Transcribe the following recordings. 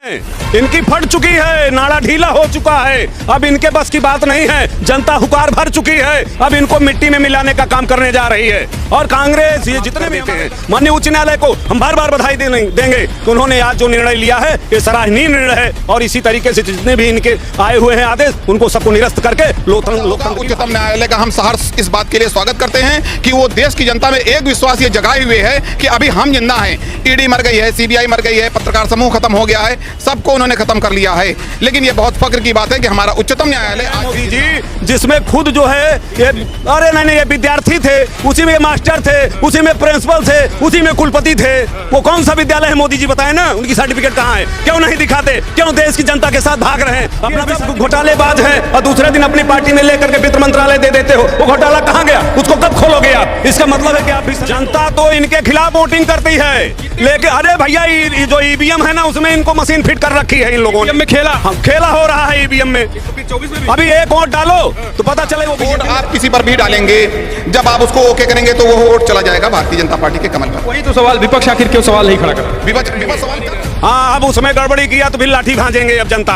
इनकी फट चुकी है, नाड़ा ढीला हो चुका है। अब इनके बस की बात नहीं है, जनता हुकार भर चुकी है। अब इनको मिट्टी में मिलाने का काम करने जा रही है। और कांग्रेस ये जितने भी हैं, माननीय उच्च न्यायालय को हम बार बार बधाई देंगे कि उन्होंने आज जो निर्णय लिया है ये सराहनीय निर्णय है। और इसी तरीके से जितने भी इनके आए हुए हैं आदेश, उनको सबको निरस्त करके लोकतंत्र उच्चतम न्यायालय का हम सहर्ष इस बात के लिए स्वागत करते हैं कि वो देश की जनता में एक विश्वास ये जगाए हुए है कि अभी हम जिंदा हैं। ईडी मर गई है, सीबीआई मर गई है, पत्रकार समूह खत्म हो गया है, सबको उन्होंने खत्म कर लिया है। लेकिन ये बहुत फक्र की बात है कि हमारा उच्चतम न्यायालय मोदी जी, जिसमें खुद जो है ये अरे नहीं ये विद्यार्थी थे, उसी में मास्टर थे, उसी में प्रिंसिपल थे, उसी में कुलपति थे। वो कौन सा विद्यालय है मोदी जी बताएं ना, उनकी सर्टिफिकेट कहाँ है? क्यों नहीं दिखाते? क्यों देश की जनता के साथ भाग रहे हैं? अपना घोटालेबाज है और दूसरे दिन अपनी पार्टी में लेकर के वित्त मंत्रालय दे देते हो। वो घोटाला कहाँ गया? उसको कब खोलोगे आप? इसका मतलब है कि आप भी जनता तो इनके खिलाफ वोटिंग करती है, लेकिन अरे भैया जो ईवीएम है ना, उसमें इनको मशीन फिट कर रखी है इन लोगों ने। खेला हो रहा है ईवीएम में। अभी एक वोट डालो तो पता चले वो वोट आप किसी पर भी डालेंगे, जब आप उसको ओके करेंगे तो वो वोट चला जाएगा भारतीय जनता पार्टी के कमल पर। वही तो सवाल, विपक्ष आखिर क्यों सवाल नहीं खड़ा कर? विपक्ष सवाल कर। हाँ, अब उसमें गड़बड़ी किया तो फिर लाठी भांजेंगे अब जनता।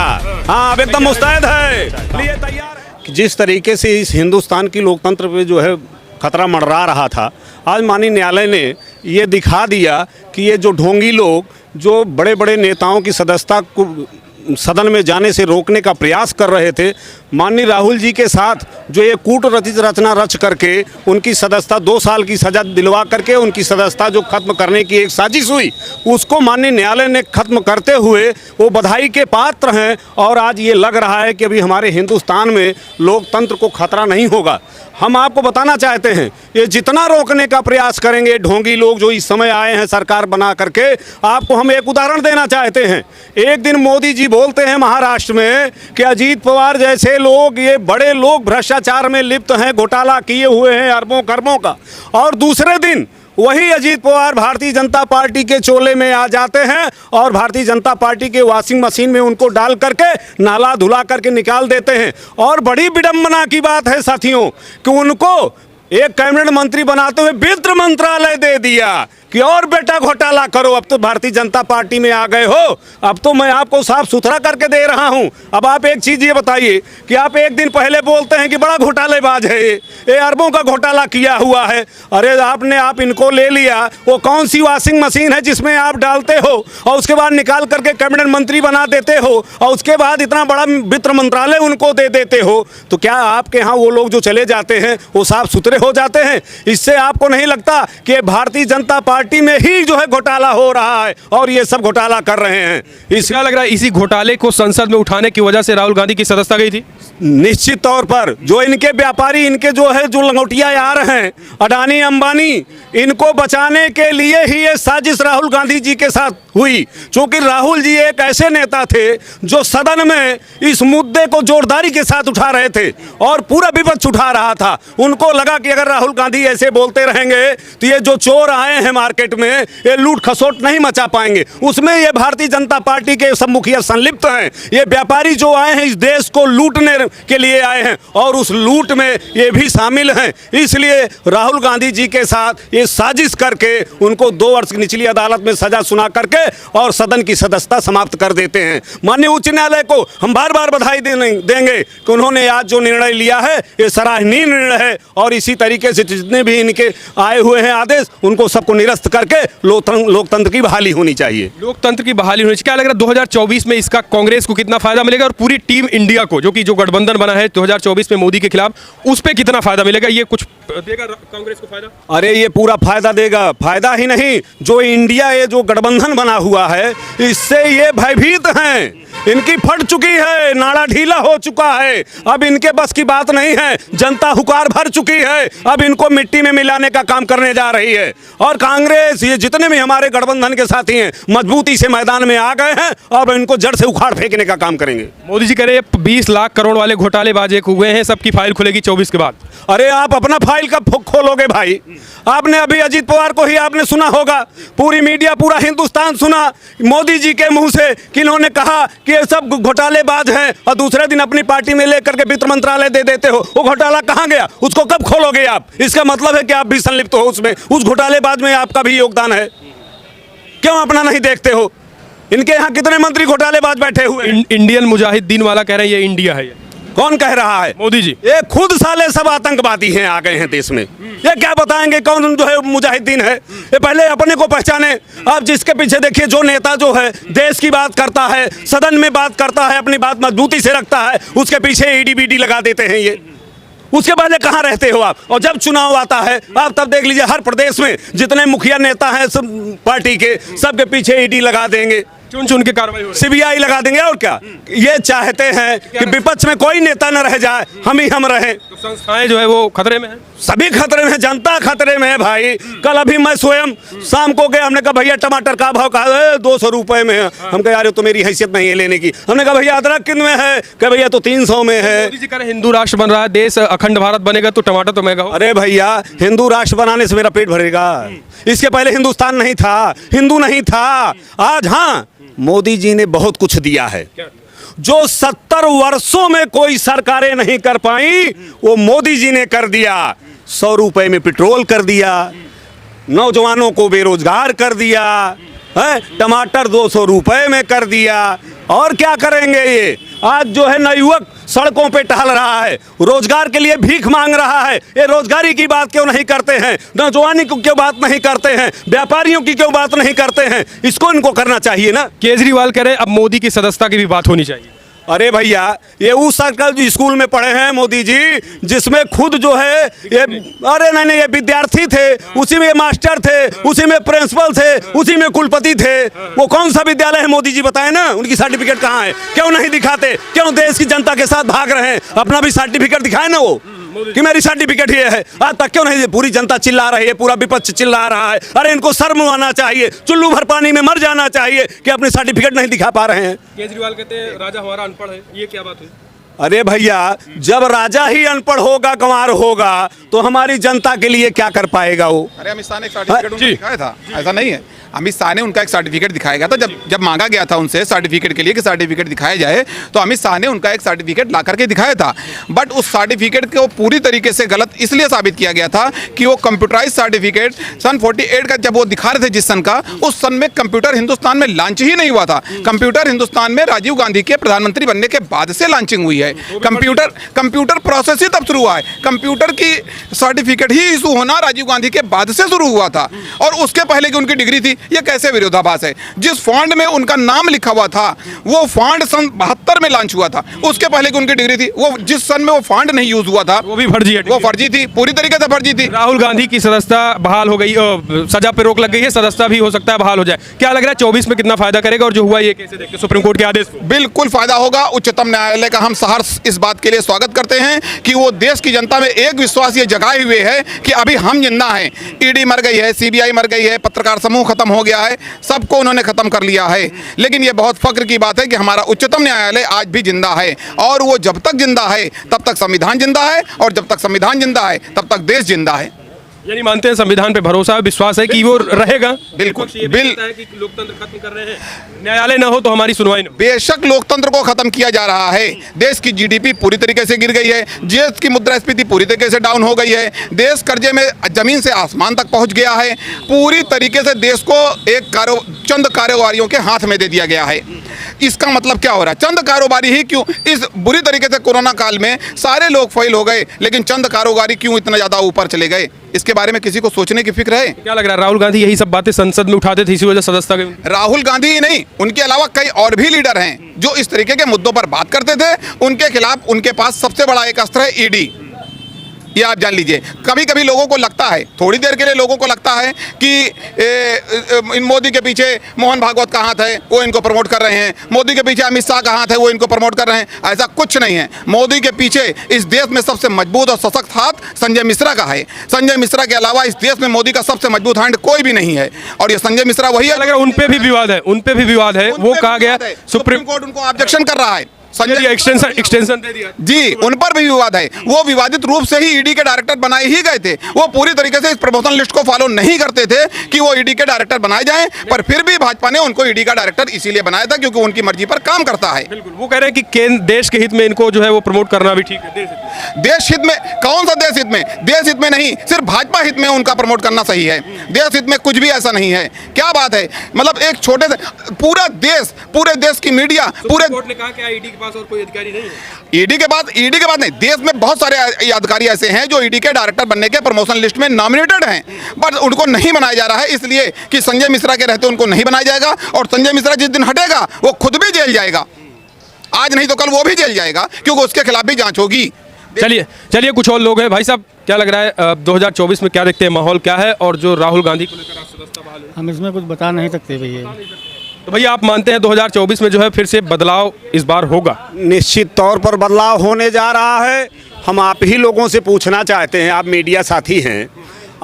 हाँ, अब एकदम मुस्तैद है, लिए तैयार है। जिस तरीके से इस हिंदुस्तान की लोकतंत्र पे जो है खतरा मंडरा रहा था, आज माननीय न्यायालय ने ये दिखा दिया कि ये जो ढोंगी लोग जो बड़े बड़े नेताओं की सदस्यता को सदन में जाने से रोकने का प्रयास कर रहे थे, माननीय राहुल जी के साथ जो ये कूट रचना रच करके उनकी सदस्यता 2 साल की सजा दिलवा करके उनकी सदस्यता जो खत्म करने की एक साजिश हुई, उसको माननीय न्यायालय ने खत्म करते हुए वो बधाई के पात्र हैं। और आज ये लग रहा है कि अभी हमारे हिंदुस्तान में लोकतंत्र को खतरा नहीं होगा। हम आपको बताना चाहते हैं, ये जितना रोकने का प्रयास करेंगे ढोंगी लोग जो इस समय आए हैं सरकार बना करके, आपको हम एक उदाहरण देना चाहते हैं। एक दिन मोदी जी बोलते हैं महाराष्ट्र में कि अजीत पवार जैसे लोग, ये बड़े लोग भ्रष्टाचार में लिप्त हैं, घोटाला किए हुए हैं अरबों खरबों का। और दूसरे दिन वही अजीत पवार भारतीय जनता पार्टी के चोले में आ जाते हैं और भारतीय जनता पार्टी के वॉशिंग मशीन में उनको डाल करके नाला धुला करके निकाल देते हैं। और बड़ी विडंबना की बात है साथियों कि उनको एक कैबिनेट मंत्री बनाते हुए वित्त मंत्रालय दे दिया कि और बेटा घोटाला करो। अब तो भारतीय जनता पार्टी में आ गए हो, अब तो मैं आपको साफ सुथरा करके दे रहा हूं। अब आप एक चीज़ ये बताइए कि आप एक दिन पहले बोलते हैं कि बड़ा घोटालेबाज है ये अरबों का घोटाला किया हुआ है। अरे आप इनको ले लिया, वो कौन सी वॉशिंग मशीन है जिसमें आप डालते हो और उसके बाद निकाल करके कैबिनेट मंत्री बना देते हो और उसके बाद इतना बड़ा वित्त मंत्रालय उनको दे देते हो? तो क्या आपके यहाँ वो लोग जो चले जाते हैं वो साफ सुथरे हो जाते हैं? इससे आपको नहीं लगता कि भारतीय जनता पार्टी में ही जो है घोटाला हो रहा है और ये सब घोटाला कर रहे हैं? क्या लग रहा है इसी घोटाले को संसद में उठाने की वजह से राहुल गांधी की सदस्यता गई थी? निश्चित तौर पर जो इनके व्यापारी, इनके जो है जो लंगोटिया यार हैं, अडानी अंबानी, इनको बचाने के लिए ही ये साजिश राहुल गांधी जी के साथ हुई। क्योंकि राहुल जी एक ऐसे नेता थे जो सदन में इस मुद्दे को जोरदारी के साथ उठा रहे थे और पूरा विपक्ष उठा रहा था। उनको लगा कि अगर राहुल गांधी ऐसे बोलते रहेंगे तो ये जो चोर आए हैं मार्केट में ये लूट खसोट नहीं मचा पाएंगे। उसमें ये भारतीय जनता पार्टी के सब मुखिया संलिप्त हैं। ये व्यापारी जो आए हैं इस देश को लूटने के लिए आए हैं और उस लूट में ये भी शामिल हैं। इसलिए राहुल गांधी जी के साथ ये साजिश करके उनको 2 वर्ष की निचली अदालत में सजा सुना करके और सदन की सदस्यता समाप्त कर देते हैं। माननीय उच्च न्यायालय को हम बार बार बधाई देंगे कि उन्होंने आज जो निर्णय लिया है ये सराहनीय निर्णय है। और इसी तरीके से जितने भी इनके आए हुए हैं आदेश, उनको सबको निरस्त करके लोकतंत्र की बहाली होनी चाहिए। लोकतंत्र की बहाली होनी चाहिए। क्या लग रहा है 2024 में इसका कांग्रेस को कितना फायदा मिलेगा और पूरी टीम इंडिया को, जो गठबंधन बना है 2024 में मोदी के खिलाफ, उस पे कितना फायदा मिलेगा? ये कुछ देगा कांग्रेस को फायदा? अरे ये पूरा फायदा देगा। फायदा ही नहीं, जो इंडिया ये जो गठबंधन बना हुआ है इससे ये भयभीत हैं। इनकी फट चुकी है, नाड़ा ढीला हो चुका है। अब इनके बस की बात नहीं है, जनता हुकार भर चुकी है। अब इनको मिट्टी में मिलाने का काम करने जा रही है। और कांग्रेस, ये जितने भी हमारे गठबंधन के साथी हैं, मजबूती से मैदान में आ गए हैं। अब इनको जड़ से उखाड़ फेंकने का काम करेंगे। मोदी जी कह रहे हैं 20 लाख करोड़ वाले घोटालेबाज एक हुए हैं, सबकी फाइल खुलेगी 24 के बाद। अरे आप अपना फाइल कब खोलोगे भाई? आपने अभी अजीत पवार को ही आपने सुना होगा, पूरी मीडिया, पूरा हिंदुस्तान सुना मोदी जी के मुंह से कि इन्होंने कहा कि ये सब घोटालेबाज हैं और दूसरे दिन अपनी पार्टी में लेकर के वित्त मंत्रालय दे देते हो। वो घोटाला कहाँ गया? उसको कब खोलोगे आप? इसका मतलब है कि आप भी संलिप्त हो उसमें, उस घोटालेबाज में आपका भी योगदान है। क्यों अपना नहीं देखते हो? इनके यहाँ कितने मंत्री घोटालेबाज बैठे हुए हैं? इंडियन मुजाहिदीन वाला कह रहे हैं ये इंडिया है, ये कौन कह रहा है? मोदी जी। ये खुद साले सब आतंकवादी हैं, आ गए हैं देश में। ये क्या बताएंगे कौन जो है मुजाहिदीन है? ये पहले अपने को पहचाने। अब जिसके पीछे देखिए, जो नेता जो है देश की बात करता है, सदन में बात करता है, अपनी बात मजबूती से रखता है, उसके पीछे ईडी बीडी लगा देते हैं ये। उसके पहले कहाँ रहते हो आप? और जब चुनाव आता है आप तब देख लीजिए, हर प्रदेश में जितने मुखिया नेता हैं सब पार्टी के, सबके पीछे ईडी लगा देंगे, चुन चुन के कार्रवाई हो रही है। सीबीआई लगा देंगे। और क्या ये चाहते हैं कि विपक्ष में कोई नेता न रह जाए, हम ही हम रहें। तो संस्थाएं जो है वो खतरे में है, सभी खतरे में, जनता खतरे में है भाई। कल अभी मैं स्वयं शाम को गया, हमने कहा भैया टमाटर का भाव कहा 200 रुपए में है। हम कहा यार तो मेरी हैसियत नहीं है लेने की। हमने कहा भैया अदरक किन में है? कहा भैया तो 300 में है। मोदी जी कह रहे हैं हिंदू राष्ट्र बन रहा है देश, अखंड भारत बनेगा तो टमाटर तो महंगा हो। अरे भैया, हिंदू राष्ट्र बनाने से मेरा पेट भरेगा? इसके पहले हिंदुस्तान नहीं था, हिंदू नहीं था। आज हाँ, मोदी जी ने बहुत कुछ दिया है जो 70 वर्षों में कोई सरकारें नहीं कर पाई, वो मोदी जी ने कर दिया। 100 रुपए में पेट्रोल कर दिया, नौजवानों को बेरोजगार कर दिया है, टमाटर 200 रुपए में कर दिया। और क्या करेंगे ये? आज जो है नया युवक सड़कों पे टहल रहा है, रोजगार के लिए भीख मांग रहा है। ये रोजगारी की बात क्यों नहीं करते हैं? नौजवानी की क्यों बात नहीं करते हैं? व्यापारियों की क्यों बात नहीं करते हैं? इसको इनको करना चाहिए ना। केजरीवाल कह रहे हैं अब मोदी की सदस्यता की भी बात होनी चाहिए। अरे भैया, ये उस सरकार जो स्कूल में पढ़े हैं मोदी जी, जिसमें खुद जो है ये, अरे नहीं ये विद्यार्थी थे, उसी में मास्टर थे, उसी में प्रिंसिपल थे, उसी में कुलपति थे। वो कौन सा विद्यालय है मोदी जी बताएं ना? उनकी सर्टिफिकेट कहाँ है? क्यों नहीं दिखाते? क्यों देश की जनता के साथ भाग रहे हैं? अपना भी सर्टिफिकेट दिखाए ना वो, कि मेरी सर्टिफिकेट ये है। आज तक क्यों नहीं? पूरी जनता चिल्ला रही है, पूरा विपक्ष चिल्ला रहा है। अरे इनको शर्म आना चाहिए, चुल्लू भर पानी में मर जाना चाहिए कि अपनी सर्टिफिकेट नहीं दिखा पा रहे हैं। केजरीवाल कहते हैं राजा हमारा अनपढ़ है, ये क्या बात हुई? अरे भैया, जब राजा ही अनपढ़ होगा, गंवार होगा, तो हमारी जनता के लिए क्या कर पाएगा वो? अरे अमित शाह ने एक सर्टिफिकेट उनको दिखाया था, ऐसा नहीं है? अमित शाह ने उनका एक सर्टिफिकेट दिखाया था। जब मांगा गया था उनसे सर्टिफिकेट के लिए कि सर्टिफिकेट दिखाया जाए, तो अमित शाह ने उनका एक सर्टिफिकेट ला करके दिखाया था। बट उस सर्टिफिकेट को पूरी तरीके से गलत इसलिए साबित किया गया था कि वो कंप्यूटराइज सर्टिफिकेट सन 48 का जब वो दिखा रहे थे, जिस सन का, उस सन में कंप्यूटर हिंदुस्तान में लॉन्च ही नहीं हुआ था। कंप्यूटर हिंदुस्तान में राजीव गांधी के प्रधानमंत्री बनने के बाद से लॉन्चिंग हुई है। कंप्यूटर प्रोसेस ही तब शुरू हुआ है। कंप्यूटर की सर्टिफिकेट ही इशू होना राजीव गांधी के बाद से शुरू हुआ था, और उसके पहले की उनकी डिग्री थी। ये कैसे विरोधाभास है? जिस फॉन्ट में उनका नाम लिखा हुआ था वो फॉन्ट सन 72 में लॉन्च हुआ था, उसके पहले की उनकी डिग्री थी। वो जिस सन में वो फॉन्ट नहीं यूज हुआ था वो भी फर्जी है, वो फर्जी थी, पूरी तरीके से फर्जी थी। राहुल गांधी की सदस्यता बहाल हो गई, सजा पे रोक लग गई है, सदस्यता भी हो सकता है बहाल हो जाए। क्या लग रहा है 24 में कितना फायदा करेगा? और जो हुआ ये कैसे देखते सुप्रीम कोर्ट के आदेश को? बिल्कुल फायदा होगा। उच्चतम न्यायालय का हम सहर्ष इस बात के लिए स्वागत करते हैं कि वो देश की जनता में एक विश्वास ये जगाए हुए है कि अभी हम जिंदा हैं। ईडी मर गई है, सीबीआई मर गई है, पत्रकार समूह खत्म हो गया है, सबको उन्होंने खत्म कर लिया है। लेकिन ये बहुत फक्र की बात है कि हमारा उच्चतम न्यायालय आज भी जिंदा है, और वो जब तक जिंदा है तब तक संविधान जिंदा है, और जब तक संविधान जिंदा है तब तक देश जिंदा है। यानी मानते हैं संविधान पे भरोसा है, विश्वास है कि वो रहेगा। बिल्कुल, कि लोकतंत्र खत्म कर रहे हैं, न्यायालय ना हो तो हमारी सुनवाई ना हो। बेशक लोकतंत्र को खत्म किया जा रहा है। देश की जीडीपी पूरी तरीके से गिर गई है, देश की मुद्रास्फीति पूरी तरीके से डाउन हो गई है, देश कर्जे में जमीन से आसमान तक पहुंच गया है। पूरी तरीके से देश को चंद कारोबारियों के हाथ में दे दिया गया है। इसका मतलब क्या हो रहा है? चंद कारोबारी ही क्यों इस बुरी तरीके से कोरोना काल में सारे लोग फेल हो गए, लेकिन चंद कारोबारी क्यों इतना ज्यादा ऊपर चले गए? इसके बारे में किसी को सोचने की फिक्र है? क्या लग रहा है राहुल गांधी यही सब बातें संसद में उठाते थे, इसी वजह सदस्यता के? राहुल गांधी ही नहीं, उनके अलावा कई और भी लीडर हैं जो इस तरीके के मुद्दों पर बात करते थे। उनके खिलाफ उनके पास सबसे बड़ा एक अस्त्र है ईडी। ये आप जान लीजिए। कभी कभी लोगों को लगता है, थोड़ी देर के लिए लोगों को लगता है कि इन मोदी के पीछे मोहन भागवत का हाथ है, वो इनको प्रमोट कर रहे हैं, मोदी के पीछे अमित शाह का हाथ है, वो इनको प्रमोट कर रहे हैं। ऐसा कुछ नहीं है। मोदी के पीछे इस देश में सबसे मजबूत और सशक्त हाथ संजय मिश्रा का है। संजय मिश्रा के अलावा इस देश में मोदी का सबसे मजबूत हैंड कोई भी नहीं है, और ये संजय मिश्रा वही है। उन पे भी विवाद है, उन पे भी विवाद है। वो कहा गया सुप्रीम कोर्ट उनको ऑब्जेक्शन कर रहा है। एक्सटेंशन दे दिया जी, उन पर भी विवाद है। वो विवादित रूप से ही ईडी के डायरेक्टर बनाए ही गए थे। वो पूरी तरीके से इस प्रमोशन लिस्ट को फॉलो नहीं करते थे कि वो ईडी के डायरेक्टर बनाए जाएं, पर फिर भी भाजपा ने उनको ईडी का डायरेक्टर इसीलिए बनाया था क्योंकि उनकी मर्जी पर काम करता है। बिल्कुल, वो कह रहे हैं कि केंद्र देश के हित में इनको जो है वो प्रमोट करना भी ठीक है। देश हित में? कौन सा देश हित में? देश हित में नहीं, सिर्फ भाजपा हित में उनका प्रमोट करना सही है। देश हित में कुछ भी ऐसा नहीं है। क्या बात है, मतलब एक छोटे से पूरे देश की मीडिया पूरे कोर्ट ने कहा कि ईडी के पास और कोई अधिकारी नहीं है। ईडी के बाद नहीं, देश में बहुत सारे अधिकारी ऐसे हैं जो ईडी के डायरेक्टर बनने के प्रमोशन लिस्ट में नॉमिनेटेड हैं, बट उनको नहीं बनाया जा रहा है इसलिए कि संजय मिश्रा के रहते उनको नहीं बनाया जाएगा। और संजय मिश्रा जिस दिन हटेगा वो खुद भी जेल जाएगा, आज नहीं तो कल वो भी जेल जाएगा क्योंकि उसके खिलाफ भी जांच होगी। चलिए कुछ और लोग हैं। भाई साहब, क्या लग रहा है 2024 में क्या देखते हैं, माहौल क्या है? और जो राहुल गांधी को लेकर सदस्यता बहाल है, हम इसमें कुछ बता नहीं सकते भैया। तो भैया आप मानते हैं 2024 में जो है फिर से बदलाव इस बार होगा? निश्चित तौर पर बदलाव होने जा रहा है। हम आप ही लोगों से पूछना चाहते हैं, आप मीडिया साथी हैं,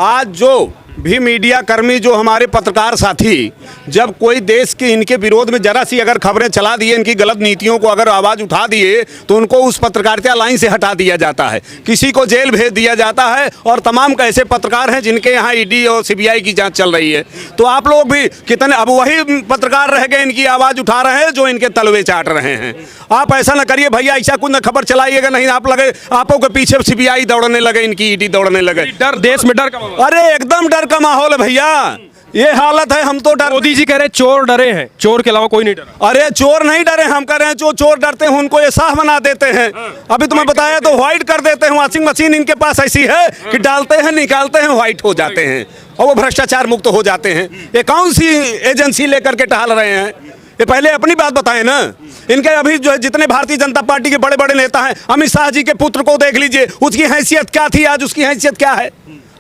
आज जो भी मीडिया कर्मी, जो हमारे पत्रकार साथी, जब कोई देश के इनके विरोध में जरा सी अगर खबरें चला दिए, इनकी गलत नीतियों को अगर आवाज़ उठा दिए, तो उनको उस पत्रकारिता लाइन से हटा दिया जाता है, किसी को जेल भेज दिया जाता है। और तमाम ऐसे पत्रकार हैं जिनके यहाँ ईडी और सीबीआई की जांच चल रही है। तो आप लोग भी कितने, अब वही पत्रकार रह गए इनकी आवाज़ उठा रहे हैं जो इनके तलवे चाट रहे हैं। आप ऐसा ना करिए भैया, ऐसा कुछ ना खबर चलाइएगा, नहीं आप लगे आपों के पीछे सीबीआई दौड़ने लगे, इनकी ईडी दौड़ने लगे। डर, देश में डर का माहौल। अरे एकदम डर का माहौल है भैया, ये हालत है। हम तो डर, मोदी जी कह रहे हैं चोर डरे हैं, चोर के अलावा कोई नहीं डरा। अरे चोर नहीं डरे, हम कह रहे हैं जो चोर डरते हैं उनको ये साफ बना देते हैं। अभी तुम्हें बताया तो व्हाइट कर देते हैं। वॉशिंग मशीन इनके पास ऐसी है कि डालते हैं, निकालते हैं, व्हाइट हो जाते हैं और वो भ्रष्टाचार मुक्त हो जाते हैं। ये कौन सी एजेंसी लेकर के टहल रहे हैं? ये पहले अपनी बात बताएं ना। इनके अभी जो है जितने भारतीय जनता पार्टी के बड़े बड़े नेता हैं, अमित शाह जी के पुत्र को देख लीजिए, उसकी हैसियत क्या थी, आज उसकी हैसियत क्या है।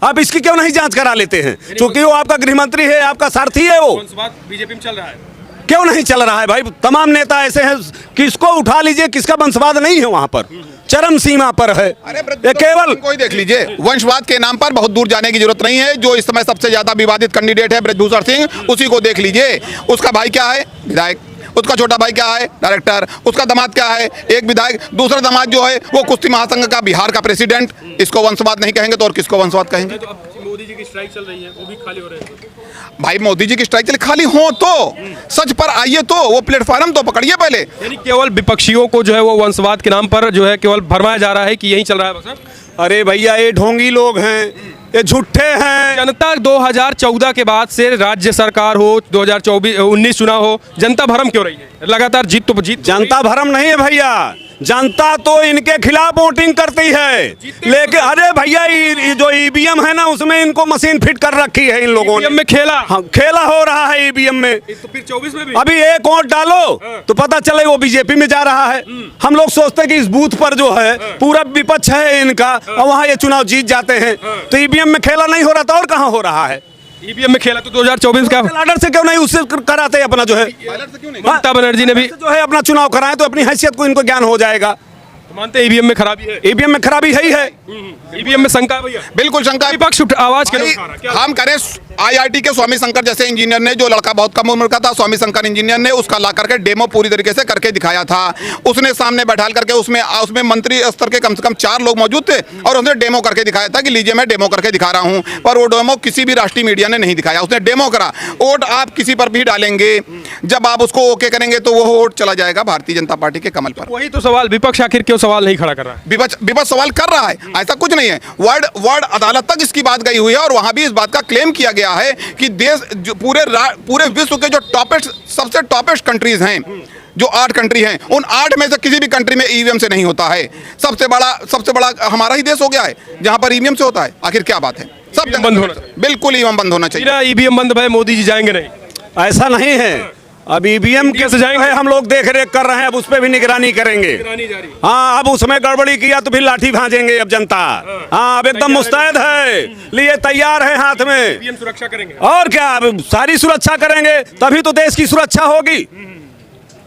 आप इसकी क्यों नहीं जांच करा लेते हैं? क्योंकि वो आपका गृह मंत्री है, आपका सारथी है। वो बीजेपी में चल रहा है, क्यों नहीं चल रहा है भाई? तमाम नेता ऐसे हैं, किसको उठा लीजिए, किसका वंशवाद नहीं है वहां पर, चरम सीमा पर है। अरे केवल कोई देख लीजिए, वंशवाद के नाम पर बहुत दूर जाने की जरूरत नहीं है। जो इस समय सबसे ज्यादा विवादित कैंडिडेट है ब्रजभूषण सिंह, उसी को देख लीजिए। उसका भाई क्या है? विधायक। उसका छोटा भाई क्या है? डायरेक्टर। उसका दामाद क्या है? एक विधायक। दूसरा दामाद जो है वो कुश्ती महासंघ का बिहार का प्रेसिडेंट। इसको वंशवाद नहीं कहेंगे तो और किसको वंशवाद कहेंगे? तो अब मोदी जी की स्ट्राइक चल रही है, वो भी खाली हो रहे हैं। भाई मोदी जी की स्ट्राइक चले, खाली हो तो सच पर आइए, तो वो प्लेटफॉर्म तो पकड़िए पहले। यानी केवल विपक्षियों को जो है वो वंशवाद के नाम पर जो है केवल भरमाया जा रहा है कि यही चल रहा है बस। अरे भैया ये ढोंगी लोग हैं, ये झूठे हैं। जनता 2014 के बाद से राज्य सरकार हो, 2019 चुनाव हो, जनता भरम क्यों रही है? लगातार जीत जनता भरम नहीं है भैया, जनता तो इनके खिलाफ वोटिंग करती है। लेकिन अरे भैया जो ईवीएम है ना, उसमें इनको मशीन फिट कर रखी है इन लोगों ने। में खेला, हाँ, खेला हो रहा है ईवीएम में। तो फिर 24 में भी अभी एक वोट डालो तो पता चले वो बीजेपी में जा रहा है। हम लोग सोचते हैं कि इस बूथ पर जो है पूरा विपक्ष है इनका, और वहाँ ये चुनाव जीत जाते हैं। तो ईवीएम में खेला नहीं हो रहा था और कहाँ हो रहा है? ईवीएम में खेला तो 2024 का ऑर्डर से क्यों नहीं उससे कराते अपना जो है? ममता बनर्जी ने भी जो है अपना चुनाव कराए तो अपनी हैसियत को इनको ज्ञान हो जाएगा। मानते हैं ईवीएम में खराबी है, ईवीएम में खराबी है ही है। ईवीएम में शंका है भैया, बिल्कुल शंका है। विपक्ष आवाज के हम करें आईआईटी के स्वामी शंकर जैसे इंजीनियर ने, जो लड़का बहुत कम उम्र का था, स्वामी शंकर इंजीनियर ने उसका ला करके डेमो पूरी तरीके से करके दिखाया था। उसने सामने बैठा करके उसमें मंत्री स्तर के कम से कम 4 लोग मौजूद थे और उसने डेमो करके दिखाया था कि लीजिए मैं डेमो करके दिखा रहा हूं। पर वो डेमो किसी भी राष्ट्रीय मीडिया ने नहीं दिखाया, उसने डेमो करा। वोट आप किसी पर भी डालेंगे, जब आप उसको ओके करेंगे तो वो वोट चला जाएगा भारतीय जनता पार्टी के कमल पर। वही तो सवाल, विपक्ष आखिर क्यों सवाल नहीं खड़ा कर रहा है? विपक्ष सवाल कर रहा है, ऐसा कुछ नहीं है। वर्ल्ड अदालत तक इसकी बात गई हुई है और वहां भी इस बात का क्लेम किया गया है कि देश जो पूरे विश्व के जो सबसे टॉपेस्ट कंट्रीज हैं, जो 8 कंट्री हैं, उन 8 में से किसी भी कंट्री में ईवीएम से नहीं होता है। सबसे बड़ा हमारा ही देश हो गया है जहां पर ईवीएम से होता है। आखिर क्या बात है? सब बंद होना चाहिए, बिल्कुल ईवीएम बंद होना चाहिए। ईवीएम बंद भाई मोदी जी जाएंगे नहीं, ऐसा नहीं है। अब ईवीएम कैसे जाएंगे? हम लोग देख रेख कर रहे हैं, अब उस पर भी निगरानी करेंगे। हाँ, अब उसमें गड़बड़ी किया तो फिर लाठी भांजेंगे अब जनता। हाँ, अब एकदम मुस्तैद है, लिए तैयार है हाथ में। सुरक्षा करेंगे और क्या, अब सारी सुरक्षा करेंगे, तभी तो देश की सुरक्षा होगी।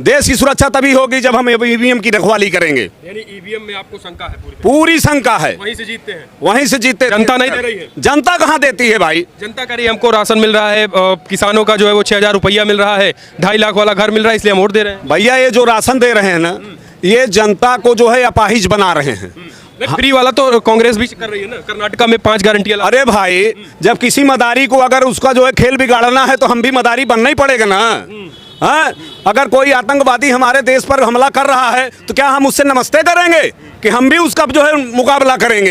देश की सुरक्षा तभी होगी जब हम ईवीएम की रखवाली करेंगे। यानी ईवीएम में आपको शंका है? पूरी शंका है। वहीं से जीतते हैं, वहीं से जीतते। जनता नहीं दे रही है। जनता कहाँ देती है भाई? जनता कह रही है हमको राशन मिल रहा है, किसानों का जो है वो 6000 रुपया मिल रहा है, 2.5 लाख वाला घर मिल रहा है, इसलिए हम वोट दे रहे हैं। भैया ये जो राशन दे रहे हैं ना, ये जनता को जो है अपाहिज बना रहे हैं। फ्री वाला तो कांग्रेस भी कर रही है ना, कर्नाटका में 5 गारंटियां अरे भाई, जब किसी मदारी को अगर उसका जो है खेल बिगाड़ना है तो हम भी मदारी बनना ही पड़ेगा ना। हाँ, अगर कोई आतंकवादी हमारे देश पर हमला कर रहा है तो क्या हम उससे नमस्ते करेंगे कि हम भी उसका जो है मुकाबला करेंगे?